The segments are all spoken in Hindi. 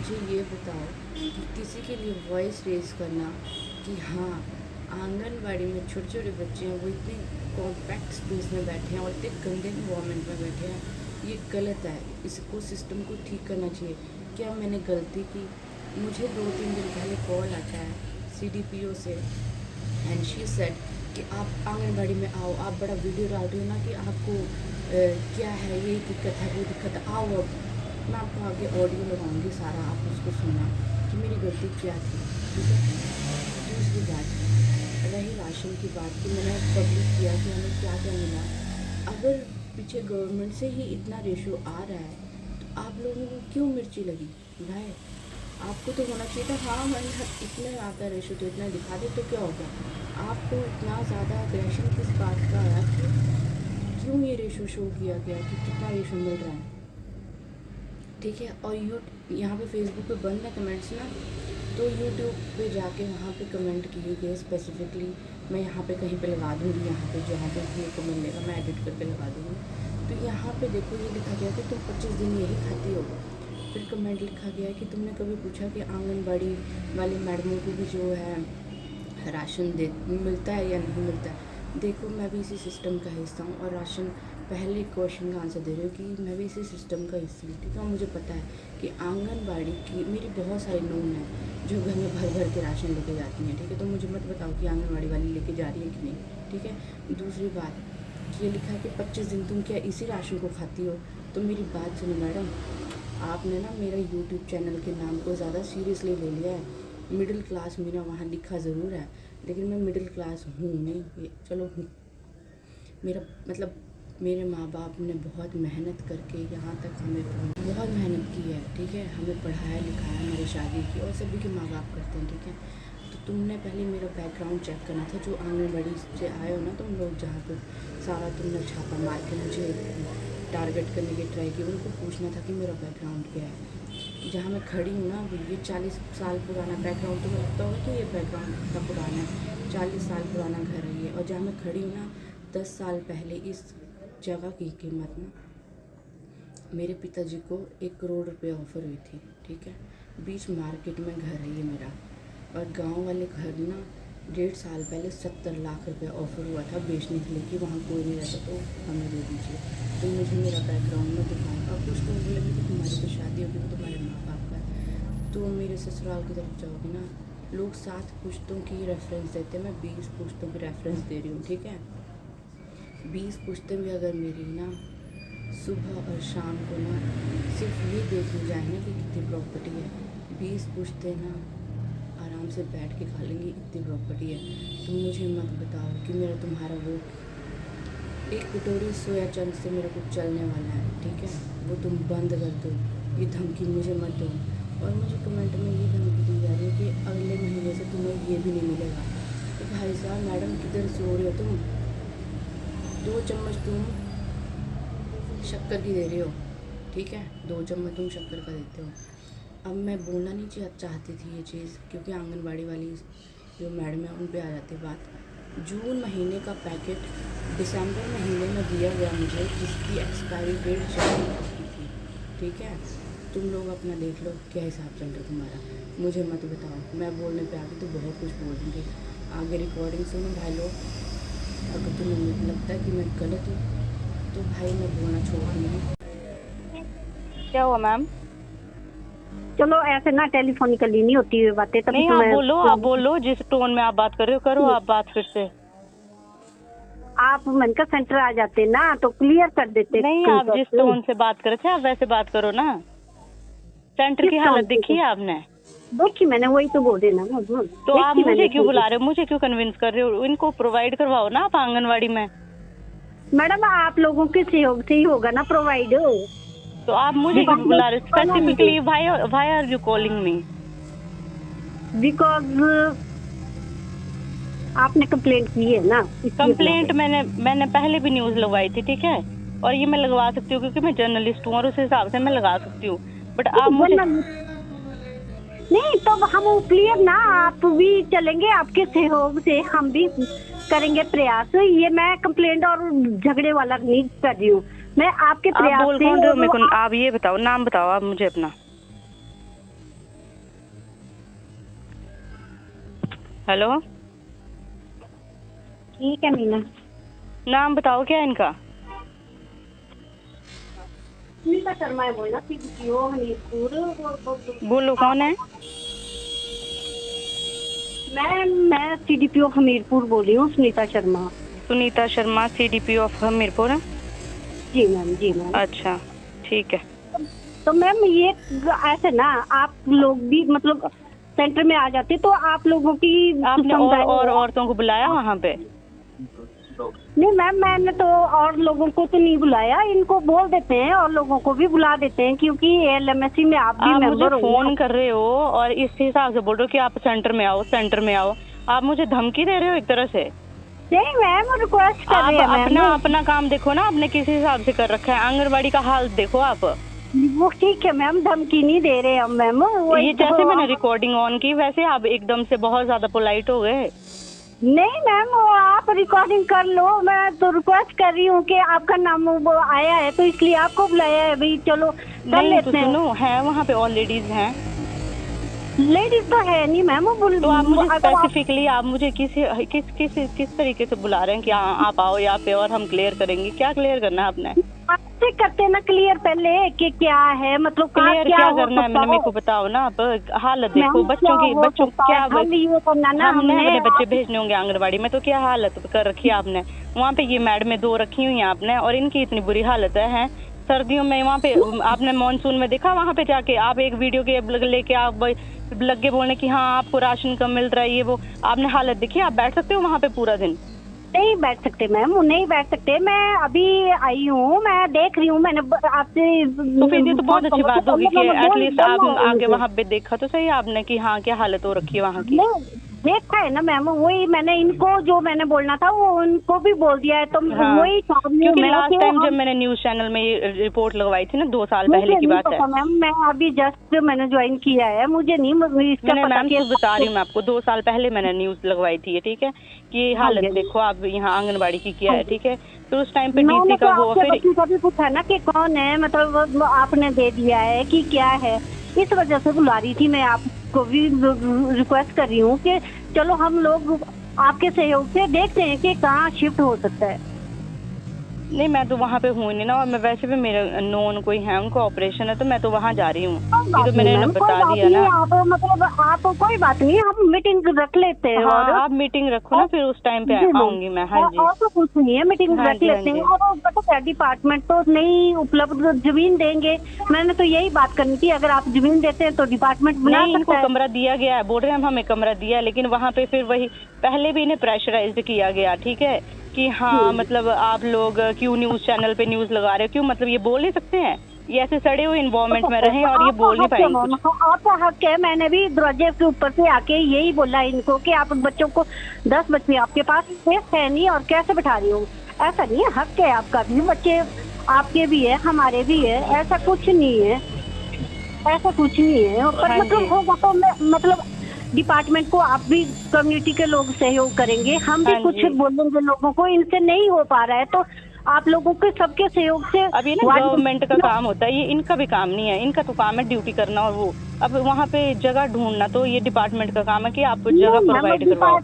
मुझे ये बताओ कि किसी के लिए वॉइस रेज़ करना कि हाँ, आंगनबाड़ी में छोटे-छोटे बच्चे हैं, वो इतने कॉम्पैक्ट स्पेस में बैठे हैं और इतने गंदे एनवायरनमेंट में बैठे हैं, ये गलत है। इसको सिस्टम को ठीक करना चाहिए। क्या मैंने गलती की? मुझे 2-3 दिन पहले कॉल आता है सीडीपीओ से एंड शी सेड कि आप आंगनबाड़ी में आओ, आप बड़ा वीडियो डाल रही हो ना कि आपको क्या है, ये दिक्कत है, वो दिक्कत है, आओ अब। मैं आपको आगे ऑडियो लगाऊंगी सारा, आप उसको सुनना कि मेरी गलती क्या थी, ठीक है। दूसरी बात रही राशन की बात कि मैंने पब्लिक किया कि हमें क्या क्या मिला। अगर पीछे गवर्नमेंट से ही इतना रेशो आ रहा है तो आप लोगों को क्यों मिर्ची लगी भाई? आपको तो होना चाहिए था हाँ हमारे साथ इतना आता है रेशो तो इतना दिखा दे तो क्या होगा। आपको इतना ज़्यादा अग्रेशन किस बात का आया कि क्यों ये रेशो शो किया गया कि कितना रेशो मिल रहा है, ठीक है। और यहाँ पे फेसबुक पे बंद है कमेंट्स ना, तो यूट्यूब पे जाके वहाँ पे कमेंट किए गए स्पेसिफिकली। मैं यहाँ पे कहीं पे लगा दूँगी, यहाँ पे जहाँ पे भी को मिलेगा मैं एडिट करके लगा दूँगी। तो यहाँ पे देखो ये लिखा गया कि तुम 25 दिन यही खाती हो। फिर कमेंट लिखा गया कि तुमने कभी पूछा कि आंगनबाड़ी वाली मैडमों को भी जो है राशन दे मिलता है या नहीं मिलता है। देखो मैं भी इसी सिस्टम का हिस्सा हूँ और राशन पहले क्वेश्चन का आंसर दे रही हूँ कि मैं भी इसी सिस्टम का हिस्सा हूँ, ठीक है। मुझे पता है कि आंगनबाड़ी की मेरी बहुत सारी नोन है जो घर में भर भर के राशन लेके जाती हैं, ठीक है। तो मुझे मत बताओ कि आंगनबाड़ी वाली लेके जा रही है कि नहीं, ठीक है। दूसरी बात ये लिखा है कि 25 दिन तुम क्या इसी राशन को खाती हो। तो मेरी बात सुनो मैडम, आपने ना मेरा यूट्यूब चैनल के नाम को ज़्यादा सीरियसली ले लिया है। मिडिल क्लास मेरा वहाँ लिखा ज़रूर है, लेकिन मैं मिडिल क्लास हूँ नहीं, चलो हूँ। मेरा मतलब मेरे माँ बाप ने बहुत मेहनत करके यहाँ तक हमें बहुत मेहनत की है, ठीक है। हमें पढ़ाया लिखाया, हमारी शादी की, और सभी के माँ बाप करते हैं, ठीक है। तो तुमने पहले मेरा बैकग्राउंड चेक करना था। जो आंगनबाड़ी से आए हो ना तुम लोग, जहाँ पर सारा तुमने छापा मार के मुझे टारगेट करने की ट्राई की, उनको पूछना था कि मेरा बैकग्राउंड क्या है। जहाँ मैं खड़ी हूँ ना अभी, ये 40 साल पुराना बैकग्राउंड, तुम्हें लगता होगा कि ये बैकग्राउंड कितना पुराना है। 40 साल पुराना घर है ये। और जहाँ मैं खड़ी हूँ ना, 10 साल पहले इस जगह की कीमत ना मेरे पिताजी को 1 करोड़ रुपये ऑफ़र हुई थी, ठीक है। बीच मार्केट में घर है ये मेरा। और गांव वाले घर ना 1.5 साल पहले 70 लाख रुपए ऑफ़र हुआ था बेचने के लिए कि वहाँ कोई नहीं रहता तो हमें दे दीजिए। तो मुझे मेरा बैकग्राउंड में दिखाऊँ। अब कुछ लोग बोलेंगे कि तुम्हारी तो शादी होगी, वो तुम्हारे माँ बाप का है। तो मेरे ससुराल की तरफ जाओगे ना, लोग 7 पुश्तों की रेफरेंस देते हैं, मैं 20 पुश्तों की रेफरेंस दे रही हूँ, ठीक है। 20 पुश्तें भी अगर मेरी ना सुबह और शाम को ना सिर्फ ये देख ली जाए ना कि कितनी प्रॉपर्टी है, 20 पुश्तें ना आराम से बैठ के खा लेंगी, इतनी प्रॉपर्टी है। तुम मुझे मत बताओ कि मेरा तुम्हारा वो 1 कटोरी सोया चंक से मेरा कुछ चलने वाला है, ठीक है। वो तुम बंद कर दो, ये धमकी मुझे मत दो। और मुझे कमेंट में ये धमकी दी जा रही है कि अगले महीने से तुम्हें ये भी नहीं मिलेगा। तो भाई साहब मैडम किधर सो रहे हो तुम? 2 चम्मच तुम शक्कर की दे रहे हो, ठीक है। 2 चम्मच तुम शक्कर का देते हो। अब मैं बोलना नहीं चाहती थी ये चीज़, क्योंकि आंगनबाड़ी वाली जो मैडम है उन पे आ जाती बात। जून महीने का पैकेट दिसंबर महीने में दिया गया मुझे, जिसकी एक्सपायरी डेट चल चुकी थी, ठीक है। तुम लोग अपना देख लो क्या हिसाब चल रहा तुम्हारा, मुझे मत बताओ। मैं बोलने पे आगे तो बहुत कुछ बोल दूँगी, आगे रिकॉर्डिंग सुनो भाई लोग। अगर तुम्हें लगता है कि मैं गलत हूँ तो भाई मैं बोलना छोड़ दूँगी। क्या हुआ मैम? चलो ऐसे ना टेलीफोनिकली नहीं होती हुई बातें, तभी नहीं तो आप बोलो जिस टोन में आप बात कर रहे हो, करो आप बात फिर से। आप मन का सेंटर आ जाते ना तो क्लियर कर देते। नहीं, आप जिस टोन से बात कर रहे थे आप वैसे बात करो ना। सेंटर की हालत देखी है आपने? देखी मैंने, वही तो बोल रही ना। तो आप मुझे क्यों बुला रहे हो, मुझे क्यों कन्विंस कर रहे हो? इनको प्रोवाइड करवाओ ना आप आंगनवाड़ी में। मैडम आप लोगों के सहयोग से ही होगा ना प्रोवाइड। तो आप मुझे क्यों बुला रहे हो specifically? Why are you calling me? Because आपने कंप्लेंट की है ना। कंप्लेंट मैंने पहले भी न्यूज लगवाई थी, ठीक है। और ये मैं लगवा सकती हूँ क्योंकि मैं जर्नलिस्ट हूँ और उस हिसाब से मैं लगा सकती हूँ। बट आप मुझे नहीं, तो हम क्लियर ना, आप भी चलेंगे, आपके सहयोग से हम भी करेंगे प्रयास। ये मैं कंप्लेंट और झगड़े वाला नहीं कर रही हूँ, मैं आपके प्रयास आप बोल कौन रहे हो मेरे को? आप ये बताओ, नाम बताओ आप मुझे अपना। हेलो, ठीक है मीना। नाम बताओ क्या है इनका? सुनीता शर्मा है बोलना, सीडीपीओ हमीरपुर। बोलो कौन है? मैं सीडीपीओ हमीरपुर बोल रही हूँ, सुनीता शर्मा। Sunita Sharma, CDPO of Hamirpur. जी मैम, जी मैम। अच्छा ठीक है। तो मैम ये ऐसे ना आप लोग भी मतलब सेंटर में आ जाते तो आप लोगों की आपने और औरतों को बुलाया वहाँ पे? नहीं मैम, मैंने तो और लोगों को तो नहीं बुलाया, इनको बोल देते हैं और लोगों को भी बुला देते हैं क्योंकि LMSC में आप भी मेंबर हो। फोन कर रहे हो और इस हिसाब से बोल रहे हो कि आप सेंटर में आओ, सेंटर में आओ। आप मुझे धमकी दे रहे हो एक तरह से। नहीं मैम, रिक्वेस्ट कर रहे हैं मैम। अपना काम देखो ना, आपने किस हिसाब से कर रखा है। आंगनबाड़ी का हाल देखो आप। वो ठीक है मैम, धमकी नहीं दे रहे हम मैम। ये जैसे मैंने रिकॉर्डिंग ऑन की वैसे आप एकदम से बहुत ज्यादा पोलाइट हो गए। नहीं मैम, वो आप रिकॉर्डिंग कर लो। मैं तो रिक्वेस्ट कर रही हूँ कि आपका नाम वो आया है तो इसलिए आपको बुलाया है भाई, चलो कर लेते हैं। सुनो, है वहाँ पे और लेडीज हैं? लेडीज तो है नहीं मैम। तो आप मुझे स्पेसिफिकली आप मुझे किस तरीके से बुला रहे हैं कि आप आओ यहाँ पे और हम क्लियर करेंगे? क्या क्लियर करना है आपने? आपसे करते ना क्लियर पहले कि क्या है, मतलब क्लियर क्या करना है मैंने, मेरे को बताओ ना। आप हालत देखो बच्चों क्या हमने अपने बच्चे भेजने होंगे आंगनबाड़ी में तो क्या हालत कर रखी है आपने। वहाँ पे ये मैडमें 2 रखी हुई हैं आपने और इनकी इतनी बुरी हालत है। सर्दियों में वहाँ पे आपने मानसून में देखा, वहाँ पे जाके आप एक वीडियो के लेके आप लगे बोलने की हाँ आपको राशन कम मिल रहा है, ये वो। आपने हालत देखी? आप बैठ सकते हो वहाँ पे पूरा दिन? नहीं बैठ सकते मैम, नहीं बैठ सकते। मैं अभी आई हूँ, मैं देख रही हूँ, मैंने आपसे तो फिर ये तो बहुत अच्छी बात होगी कि एटलीस्ट आप आगे वहाँ पे देखा तो सही आपने कि हाँ क्या हालत हो रखी है वहाँ की। देखा है ना मैम, वही मैंने इनको जो मैंने बोलना था वो उनको भी बोल दिया है। तो वही क्योंकि लास्ट टाइम जब मैंने न्यूज चैनल में ये रिपोर्ट लगवाई थी ना 2 साल पहले की बात है मैम। मैं अभी जस्ट मैंने ज्वाइन किया है, मुझे नहीं बता रही हूँ मैं आपको। 2 साल पहले मैंने न्यूज लगवाई थी, ठीक है, कि हालत देखो आप यहाँ आंगनबाड़ी की क्या है, ठीक है। फिर उस टाइम पे DC का वो फिर पूछा ना कि कौन है, मतलब आपने दे दिया है कि क्या है, इस वजह से बुला रही थी मैं। आपको भी रिक्वेस्ट कर रही हूँ कि चलो हम लोग आपके सहयोग से देखते हैं कि कहाँ शिफ्ट हो सकता है। नहीं मैं तो वहाँ पे हूँ नहीं ना, और मैं वैसे भी मेरे नोन कोई है उनको ऑपरेशन है तो मैं तो वहाँ जा रही हूँ। ये तो मैंने बता दिया ना। आप मतलब आप कोई बात नहीं, हम मीटिंग रख लेते हैं। हाँ, आप मीटिंग रखो ना, फिर उस टाइम पे आऊंगी मैं। हाँ जी, और तो कुछ नहीं है, मीटिंग रख लेते हैं। और पता है डिपार्टमेंट तो नहीं उपलब्ध जमीन देंगे। मैंने तो यही बात करनी थी, अगर आप जमीन देते हैं तो डिपार्टमेंट बना सकता है। कमरा दिया गया है, बोल रहे हैं हमें कमरा दिया है, लेकिन वहाँ पे फिर वही पहले भी इन्हें प्रेशराइज्ड किया गया, ठीक है, कि हाँ मतलब आप लोग क्यों न्यूज चैनल पे न्यूज लगा रहे हो, क्यों, मतलब ये बोल नहीं सकते हैं, ये ऐसे सड़े हुए इन्वायरमेंट में रहे और ये बोल नहीं पाएंगे। आपका हक है। मैंने भी दरवाजे के ऊपर से आके यही बोला इनको कि आप बच्चों को 10 बच्चे आपके पास स्पेस है नहीं और कैसे बैठा रही हूँ। ऐसा नहीं है, हक है आपका भी, बच्चे आपके भी है हमारे भी है, ऐसा कुछ नहीं है, ऐसा कुछ नहीं है। पर मतलब होगा तो मतलब डिपार्टमेंट को आप भी कम्युनिटी के लोग सहयोग करेंगे, हम भी कुछ बोलेंगे लोगों को, इनसे नहीं हो पा रहा है तो आप लोगों के सबके सहयोग से। अब ये ना गवर्नमेंट का काम होता है, ये इनका भी काम नहीं है, इनका तो काम है ड्यूटी करना और वो अब वहाँ पे जगह ढूंढना, तो ये डिपार्टमेंट का काम है कि आप जगह प्रोवाइड करवाओ।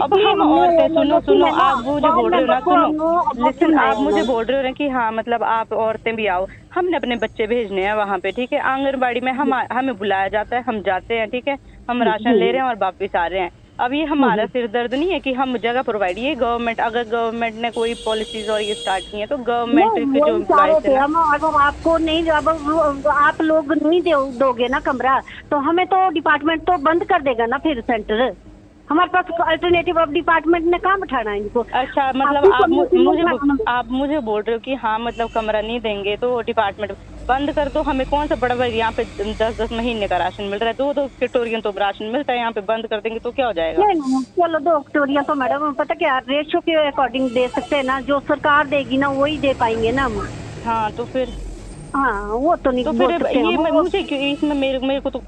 अब हम औरतें सुनो आप मुझे बोल रहे हो ना, सुनो लेकिन आप मुझे बोल रहे हो ना कि हाँ मतलब आप औरतें भी आओ, हमने अपने बच्चे भेजने हैं वहाँ पे, ठीक है। आंगनबाड़ी में हमें बुलाया जाता है, हम जाते हैं, ठीक है, हम राशन ले रहे हैं और वापिस आ रहे हैं। अब ये हमारा सिर दर्द नहीं है कि हम जगह प्रोवाइड, ये गवर्नमेंट, अगर गवर्नमेंट ने कोई पॉलिसीज और ये स्टार्ट की है तो गवर्नमेंट के जो एम्प्लॉयज है, अगर आपको नहीं, अब आप लोग नहीं दोगे ना कमरा तो हमें तो डिपार्टमेंट तो बंद कर देगा ना फिर सेंटर। हमारे पास अल्टरनेटिव अब डिपार्टमेंट ने कहाँ बैठाना है इनको। अच्छा मतलब आप मुझे बोल रहे हो कि हाँ मतलब कमरा नहीं देंगे तो डिपार्टमेंट बंद कर दो। हमें कौन सा बड़ा भाई यहाँ पे 10-10 महीने का राशन मिल रहा है, 2-2 कटोरियन तो राशन मिलता है, यहाँ पे बंद कर देंगे तो क्या हो जाएगा। नहीं चलो 2 कटोरियन तो मैडम पता क्या रेशो के अकॉर्डिंग दे सकते हैं ना, जो सरकार देगी ना वही दे पाएंगे ना हम। हाँ तो फिर हाँ वो तो नहीं, तो फिर ये मुझे इसमें मेरे को तो